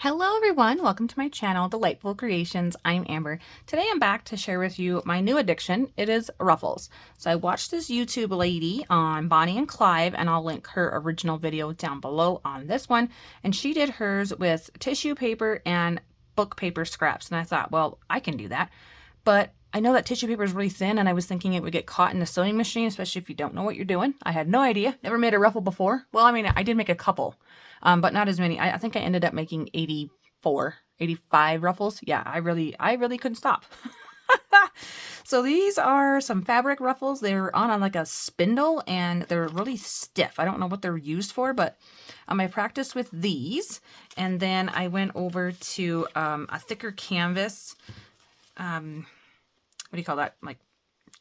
Hello everyone, welcome to my channel, Delightful Creations. I'm Amber. Today I'm back to share with you my new addiction. It is ruffles. So I watched this YouTube lady on Bonnie and Clive, and I'll link her original video down below on this one. And she did hers with tissue paper and book paper scraps. And I thought, well, I can do that. But I know that tissue paper is really thin, and I was thinking it would get caught in the sewing machine, especially if you don't know what you're doing. I had no idea. Never made a ruffle before. Well, I mean, I did make a couple, but not as many. I think I ended up making 84, 85 ruffles. Yeah, I really couldn't stop. So these are some fabric ruffles. They're on like a spindle, and they're really stiff. I don't know what they're used for, but I practiced with these, and then I went over to a thicker canvas. What do you call that? Like,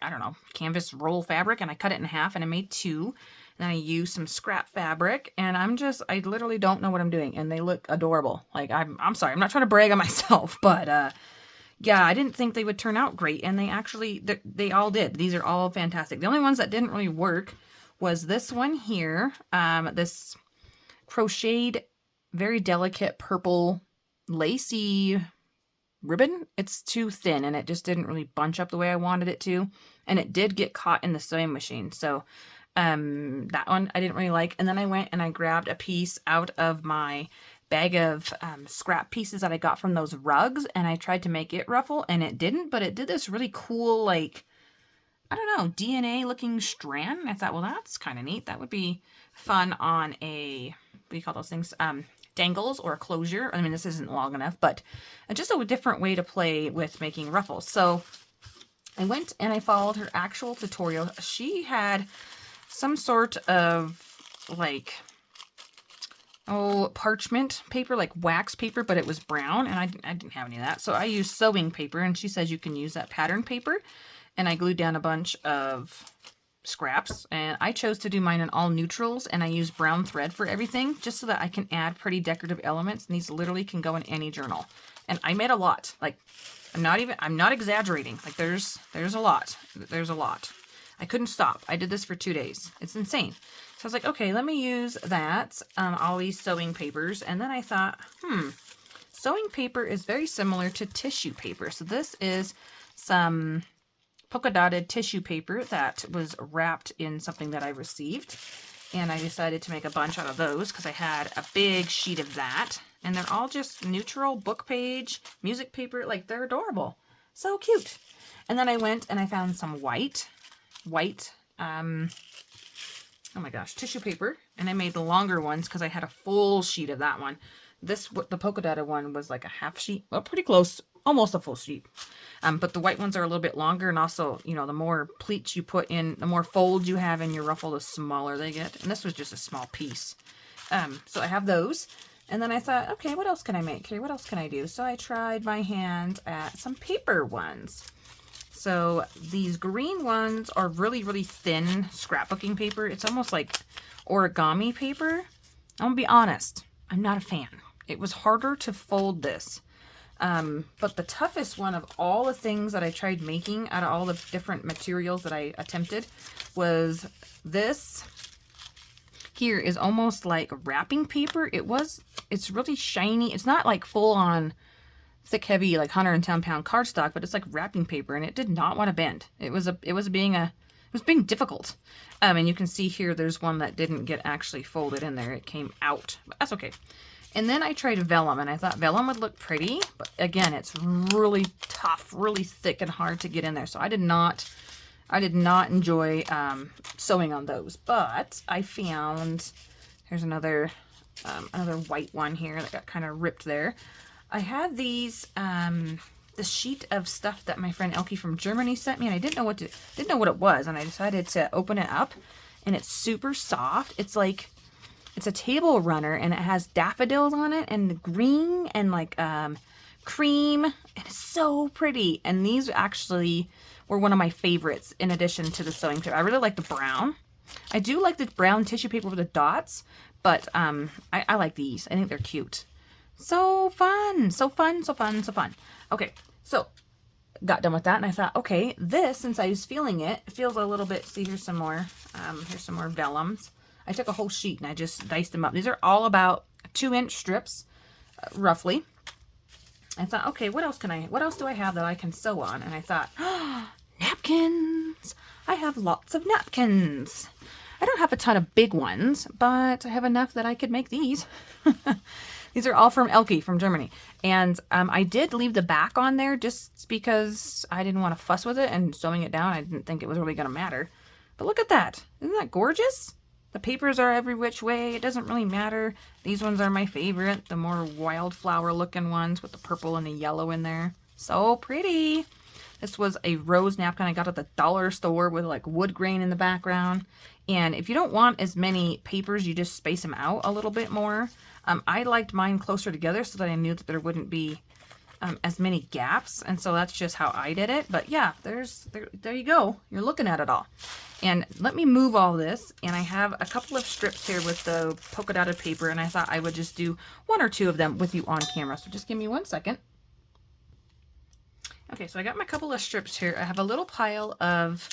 I don't know, canvas roll fabric, and I cut it in half and I made two. And I used some scrap fabric, and I literally don't know what I'm doing, and they look adorable. Like, I'm sorry, I'm not trying to brag on myself, but yeah, I didn't think they would turn out great, and they all did. These are all fantastic. The only ones that didn't really work was this one here, this crocheted, very delicate purple lacy ribbon. It's too thin, and it just didn't really bunch up the way I wanted it to, and it did get caught in the sewing machine. So that one I didn't really like. And then I went and I grabbed a piece out of my bag of scrap pieces that I got from those rugs, and I tried to make it ruffle, and it didn't, but it did this really cool, like, I don't know, DNA looking strand. And I thought, well, that's kind of neat. That would be fun on a, what do you call those things? Dangles or a closure. I mean, this isn't long enough, but just a different way to play with making ruffles. So I went and I followed her actual tutorial. She had some sort of like, parchment paper, like wax paper, but it was brown, and I didn't have any of that. So I used sewing paper, and she says you can use that pattern paper. And I glued down a bunch of scraps, and I chose to do mine in all neutrals, and I use brown thread for everything just so that I can add pretty decorative elements, and these literally can go in any journal. And I made a lot. Like, I'm not exaggerating. Like, there's a lot. There's a lot. I couldn't stop. I did this for 2 days. It's insane. So I was like, okay, let me use that, all these sewing papers. And then I thought, sewing paper is very similar to tissue paper. So this is some polka dotted tissue paper that was wrapped in something that I received. And I decided to make a bunch out of those because I had a big sheet of that. And they're all just neutral book page, music paper. Like, they're adorable. So cute. And then I went and I found some white, oh my gosh, tissue paper. And I made the longer ones because I had a full sheet of that one. The polka dotted one was like a half sheet. Well, pretty close. Almost a full sheet. But the white ones are a little bit longer, and also, you know, the more pleats you put in, the more folds you have in your ruffle, the smaller they get. And this was just a small piece. So I have those. And then I thought, okay, what else can I make here? What else can I do? So I tried my hand at some paper ones. So these green ones are really, really thin scrapbooking paper. It's almost like origami paper. I'm gonna be honest, I'm not a fan. It was harder to fold this. But the toughest one of all the things that I tried making out of all the different materials that I attempted was this. Here is almost like wrapping paper. It's really shiny. It's not like full on thick, heavy, like 110-pound cardstock, but it's like wrapping paper, and it did not want to bend. It was being difficult. And you can see here, there's one that didn't get actually folded in there. It came out, but that's okay. And then I tried vellum, and I thought vellum would look pretty, but again, it's really tough, really thick and hard to get in there. So I did not enjoy sewing on those. But I found, here's another white one here that got kind of ripped there. I had these the sheet of stuff that my friend Elke from Germany sent me, and I didn't know what it was, and I decided to open it up, and it's super soft. It's like, it's a table runner, and it has daffodils on it, and green, and like cream, and it's so pretty. And these actually were one of my favorites in addition to the sewing paper. I really like the brown. I do like the brown tissue paper with the dots, but I like these. I think they're cute. So fun, so fun, so fun, so fun. Okay, so got done with that, and I thought, okay, this, since I was feeling it, feels a little bit, see, here's some more vellums. I took a whole sheet and I just diced them up. These are all about 2-inch strips roughly. I thought, okay, what else do I have that I can sew on? And I thought, oh, napkins. I have lots of napkins. I don't have a ton of big ones, but I have enough that I could make these. These are all from Elke from Germany. And I did leave the back on there just because I didn't want to fuss with it, and sewing it down, I didn't think it was really going to matter. But look at that. Isn't that gorgeous? The papers are every which way. It doesn't really matter. These ones are my favorite. The more wildflower looking ones with the purple and the yellow in there. So pretty. This was a rose napkin I got at the dollar store with like wood grain in the background. And if you don't want as many papers, you just space them out a little bit more. I liked mine closer together so that I knew that there wouldn't be as many gaps. And so that's just how I did it. But yeah, there you go. You're looking at it all. And let me move all this. And I have a couple of strips here with the polka dotted paper. And I thought I would just do 1 or 2 of them with you on camera. So just give me 1 second. Okay, so I got my couple of strips here. I have a little pile of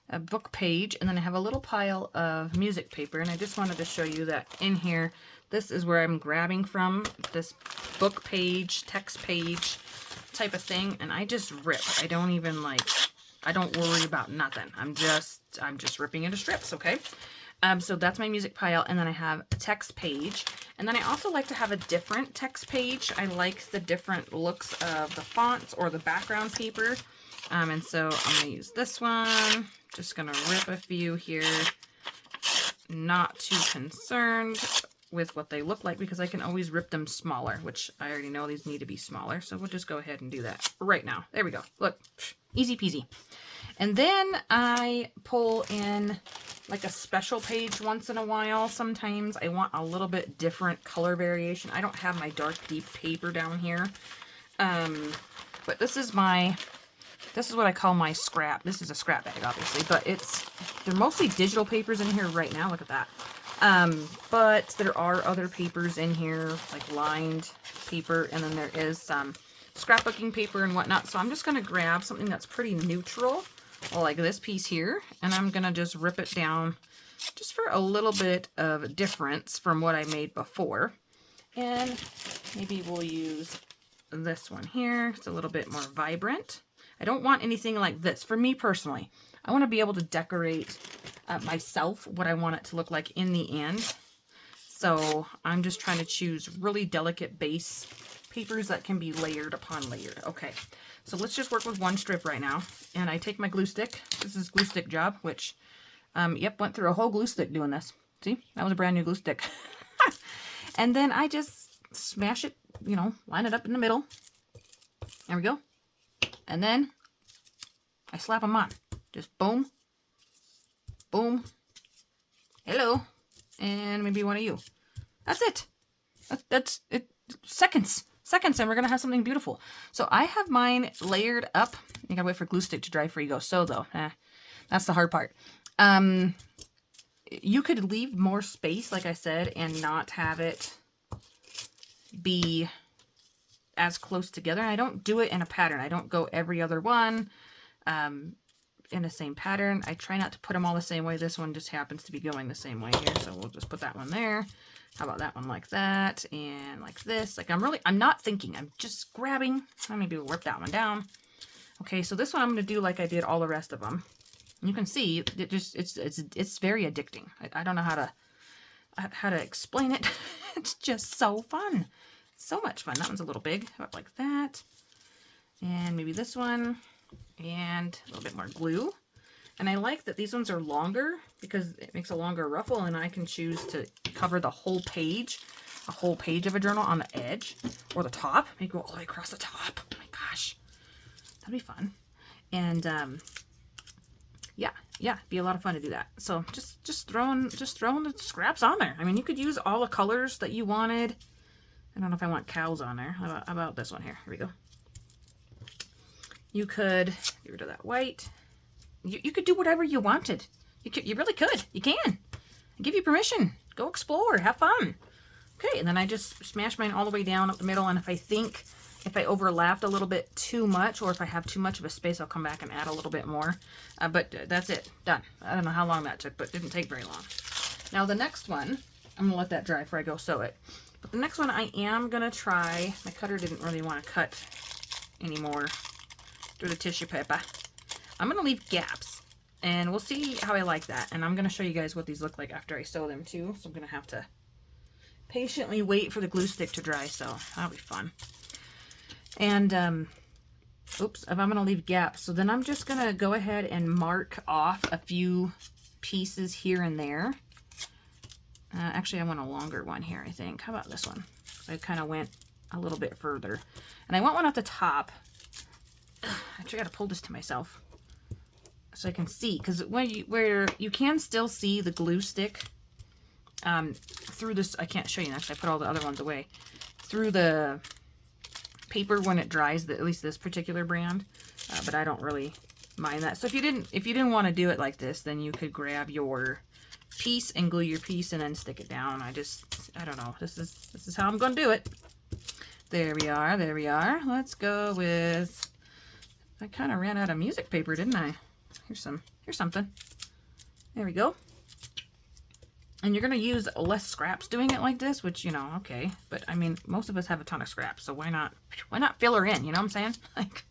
a book page, and then I have a little pile of music paper. And I just wanted to show you that in here, this is where I'm grabbing from, this book page, text page type of thing. And I just rip. I don't even I don't worry about nothing. I'm just ripping into strips, okay? So that's my music pile, and then I have a text page. And then I also like to have a different text page. I like the different looks of the fonts or the background paper. And so I'm going to use this one. Just going to rip a few here. Not too concerned with what they look like because I can always rip them smaller, which I already know these need to be smaller. So we'll just go ahead and do that right now. There we go. Look, easy peasy. And then I pull in like a special page once in a while. Sometimes I want a little bit different color variation. I don't have my dark deep paper down here. But this is what I call my scrap. This is a scrap bag, obviously, but they're mostly digital papers in here right now. Look at that. But there are other papers in here, like lined paper, and then there is some scrapbooking paper and whatnot. So I'm just going to grab something that's pretty neutral, like this piece here, and I'm going to just rip it down just for a little bit of difference from what I made before. And maybe we'll use this one here. It's a little bit more vibrant. I don't want anything like this. For me personally, I want to be able to decorate myself what I want it to look like in the end. So I'm just trying to choose really delicate base papers that can be layered upon layered. Okay, so let's just work with 1 strip right now. And I take my glue stick. This is glue stick job, which, yep, went through a whole glue stick doing this. See, that was a brand new glue stick. And then I just smash it, line it up in the middle. There we go. And then I slap them on. Just boom, boom, hello, and maybe one of you. That's it. That's it. Seconds, and we're going to have something beautiful. So I have mine layered up. You got to wait for glue stick to dry before you go sew, though. That's the hard part. You could leave more space, like I said, and not have it be as close together. I don't do it in a pattern. I don't go every other one in the same pattern. I try not to put them all the same way. This one just happens to be going the same way here, so we'll just put that one there. How about that one like that and like this? Like I'm not thinking. I'm just grabbing. Maybe we'll rip that one down. Okay, so this one I'm going to do like I did all the rest of them. You can see it's very addicting. I don't know how to explain it. It's just so fun. So much fun. That one's a little big. How about like that? And maybe this one. And a little bit more glue. And I like that these ones are longer because it makes a longer ruffle, and I can choose to cover the whole page, a whole page of a journal on the edge or the top. Maybe go all the way across the top. Oh my gosh. That'd be fun. And yeah, be a lot of fun to do that. So just throwing the scraps on there. I mean, you could use all the colors that you wanted. I don't know if I want cows on there. How about this one here? Here we go. You could get rid of that white. You could do whatever you wanted. You really could. You can. I give you permission. Go explore. Have fun. Okay, and then I just smash mine all the way down up the middle. And if I overlapped a little bit too much, or if I have too much of a space, I'll come back and add a little bit more. But that's it. Done. I don't know how long that took, but it didn't take very long. Now the next one, I'm going to let that dry before I go sew it. But the next one I am going to try, my cutter didn't really want to cut anymore through the tissue paper. I'm going to leave gaps, and we'll see how I like that. And I'm going to show you guys what these look like after I sew them too. So I'm going to have to patiently wait for the glue stick to dry, so that'll be fun. And oops, if I'm going to leave gaps, so then I'm just going to go ahead and mark off a few pieces here and there. Actually, I want a longer one here, I think. How about this one? I kind of went a little bit further. And I want one at the top. Actually, I got to pull this to myself so I can see, because where you can still see the glue stick through this. I can't show you actually. I put all the other ones away. Through the paper when it dries, at least this particular brand, but I don't really mind that. So if you didn't want to do it like this, then you could grab your piece and glue your piece and then stick it down. I don't know. This is how I'm going to do it. There we are. There we are. Let's go with. I kind of ran out of music paper, didn't I? Here's something. There we go. And you're going to use less scraps doing it like this, which, you know, okay. But, I mean, most of us have a ton of scraps, so why not fill her in, you know what I'm saying? Like,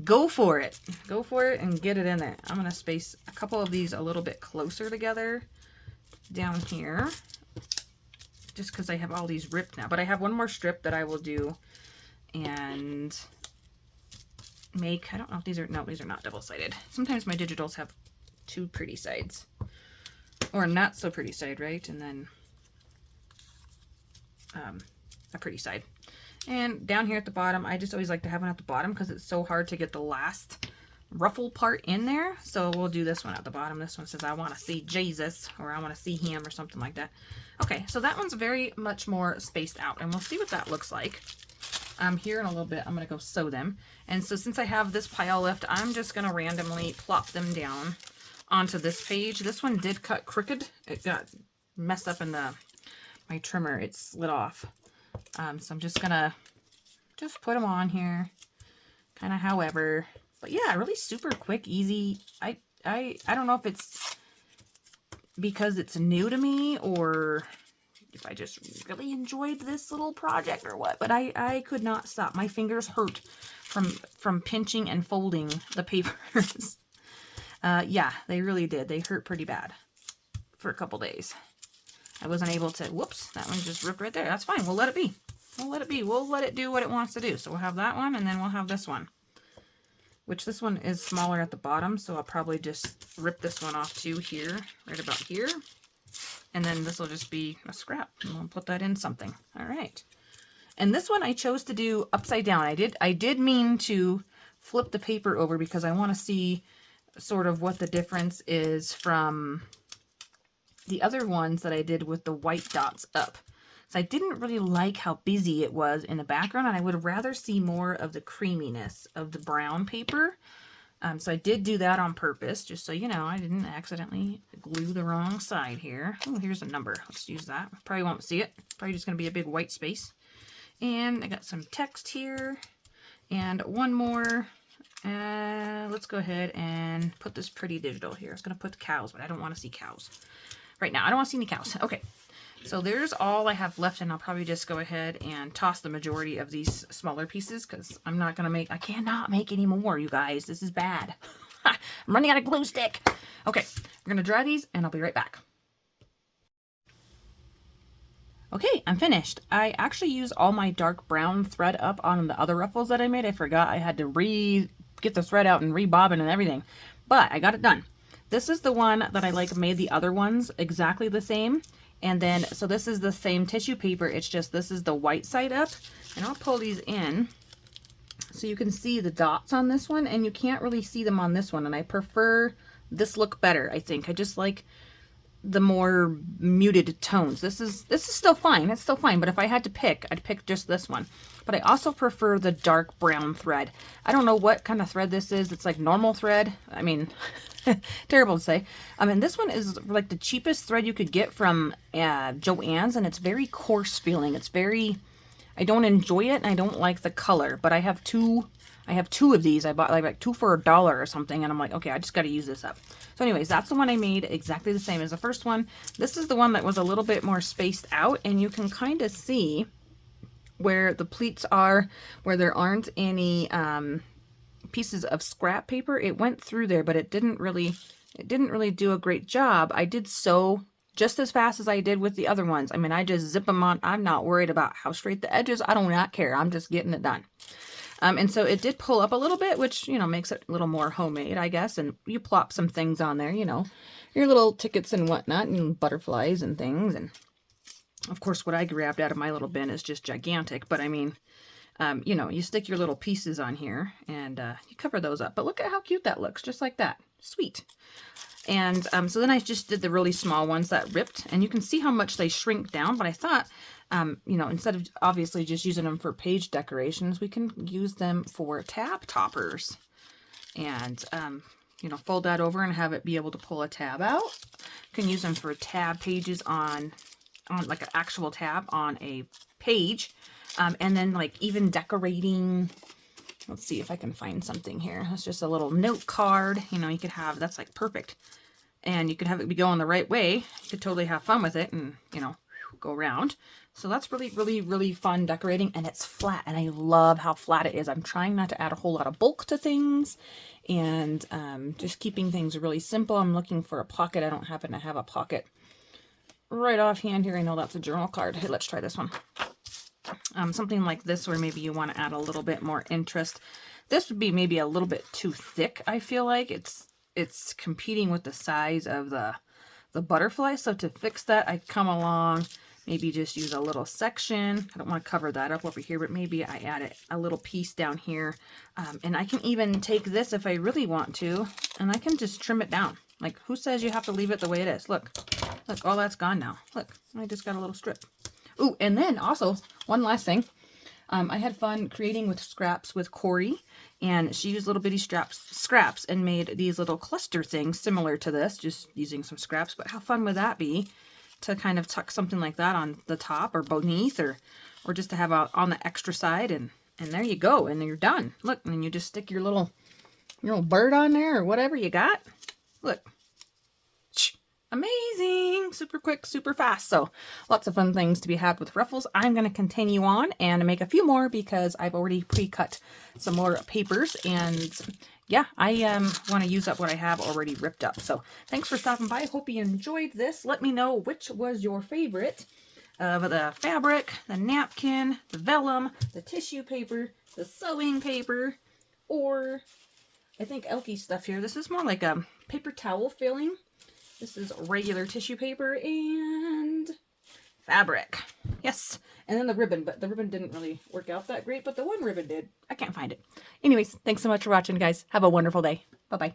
go for it. Go for it and get it in there. I'm going to space a couple of these a little bit closer together down here, just because I have all these ripped now. But I have one more strip that I will do and make. I don't know if these are, no, these are not double-sided. Sometimes my digitals have two pretty sides. Or not so pretty side, right? And then a pretty side. And down here at the bottom, I just always like to have one at the bottom because it's so hard to get the last ruffle part in there. So we'll do this one at the bottom. This one says, I want to see Jesus, or I want to see him, or something like that. Okay, so that one's very much more spaced out, and we'll see what that looks like. Here in a little bit, I'm going to go sew them. And so since I have this pile left, I'm just going to randomly plop them down onto this page. This one did cut crooked. It got messed up in my trimmer. It slid off. So I'm just gonna put them on here, kind of however. But yeah, really super quick, easy. I don't know if it's because it's new to me or if I just really enjoyed this little project or what. But I could not stop. My fingers hurt from pinching and folding the papers. Yeah, they really did. They hurt pretty bad for a couple days. I wasn't able to, whoops, that one just ripped right there. That's fine. We'll let it be. We'll let it be. We'll let it do what it wants to do. So we'll have that one, and then we'll have this one, which this one is smaller at the bottom. So I'll probably just rip this one off too here, right about here. And then this will just be a scrap, and we'll put that in something. All right. And this one I chose to do upside down. I did mean to flip the paper over because I want to see sort of what the difference is from the other ones that I did with the white dots up. So I didn't really like how busy it was in the background, and I would rather see more of the creaminess of the brown paper. So I did do that on purpose, just so you know, I didn't accidentally glue the wrong side here. Oh, here's a number. Let's use that. Probably won't see it. Probably just going to be a big white space. And I got some text here, and one more. Let's go ahead and put this pretty digital here. I was going to put cows, but I don't want to see cows right now. I don't want to see any cows. Okay, so there's all I have left, and I'll probably just go ahead and toss the majority of these smaller pieces because I'm not going to I cannot make any more, you guys. This is bad. I'm running out of glue stick. Okay, we're going to dry these, and I'll be right back. Okay, I'm finished. I actually used all my dark brown thread up on the other ruffles that I made. I forgot I had to get the thread out and rebobbin and everything, but I got it done. This is the one that I made the other ones exactly the same. And then, so this is the same tissue paper. It's just, this is the white side up, and I'll pull these in so you can see the dots on this one, and you can't really see them on this one. And I prefer this look better, I think. I just like the more muted tones. This is still fine. It's still fine. But if I had to pick, I'd pick just this one. But I also prefer the dark brown thread. I don't know what kind of thread this is. It's like normal thread. I mean, terrible to say. I mean, this one is like the cheapest thread you could get from Joann's, and it's very coarse feeling. It's very, I don't enjoy it, and I don't like the color. But I have two of these. I bought like two for $1 or something, and I'm like, okay, I just got to use this up. So anyways, that's the one I made exactly the same as the first one. This is the one that was a little bit more spaced out, and you can kind of see where the pleats are, where there aren't any pieces of scrap paper. It went through there, but it didn't really do a great job. I did sew just as fast as I did with the other ones. I mean, I just zip them on. I'm not worried about how straight the edges. I do not care. I'm just getting it done. And so it did pull up a little bit, which, you know, makes it a little more homemade, I guess. And you plop some things on there, you know, your little tickets and whatnot, and butterflies and things. And of course, what I grabbed out of my little bin is just gigantic. But I mean, you know, you stick your little pieces on here and you cover those up. But look at how cute that looks, just like that. Sweet. And so then I just did the really small ones that ripped, and you can see how much they shrink down. But I thought, you know, instead of obviously just using them for page decorations, we can use them for tab toppers. And, you know, fold that over and have it be able to pull a tab out. You can use them for tab pages on like an actual tab on a page. And then like even decorating. Let's see if I can find something here. That's just a little note card. You know, you could have, that's like perfect. And you could have it be going the right way. You could totally have fun with it and, you know, go around. So that's really, really, really fun decorating. And it's flat. And I love how flat it is. I'm trying not to add a whole lot of bulk to things. And just keeping things really simple. I'm looking for a pocket. I don't happen to have a pocket right offhand here. I know that's a journal card. Hey, let's try this one. Something like this where maybe you want to add a little bit more interest. This would be maybe a little bit too thick, I feel like. It's competing with the size of the butterfly. So to fix that, I come along, maybe just use a little section. I don't want to cover that up over here, but maybe I add a little piece down here. And I can even take this if I really want to, and I can just trim it down. Like, who says you have to leave it the way it is? Look, all that's gone now. Look, I just got a little strip. Ooh, and then also, one last thing. I had fun creating with scraps with Corey, and she used little bitty scraps and made these little cluster things similar to this, just using some scraps. But how fun would that be to kind of tuck something like that on the top or beneath, or just to have on the extra side, and there you go, and then you're done. Look, and then you just stick your little bird on there or whatever you got. Look. Amazing, super quick, super fast. So lots of fun things to be had with Ruffles. I'm going to continue on and make a few more because I've already pre-cut some more papers, and yeah, I want to use up what I have already ripped up. So thanks for stopping by. I hope you enjoyed this. Let me know which was your favorite of the fabric, the napkin, the vellum, the tissue paper, the sewing paper, or I think Elkie stuff here. This is more like a paper towel filling. This is regular tissue paper and fabric. Yes. And then the ribbon, but the ribbon didn't really work out that great, but the one ribbon did. I can't find it. Anyways, thanks so much for watching, guys. Have a wonderful day. Bye-bye.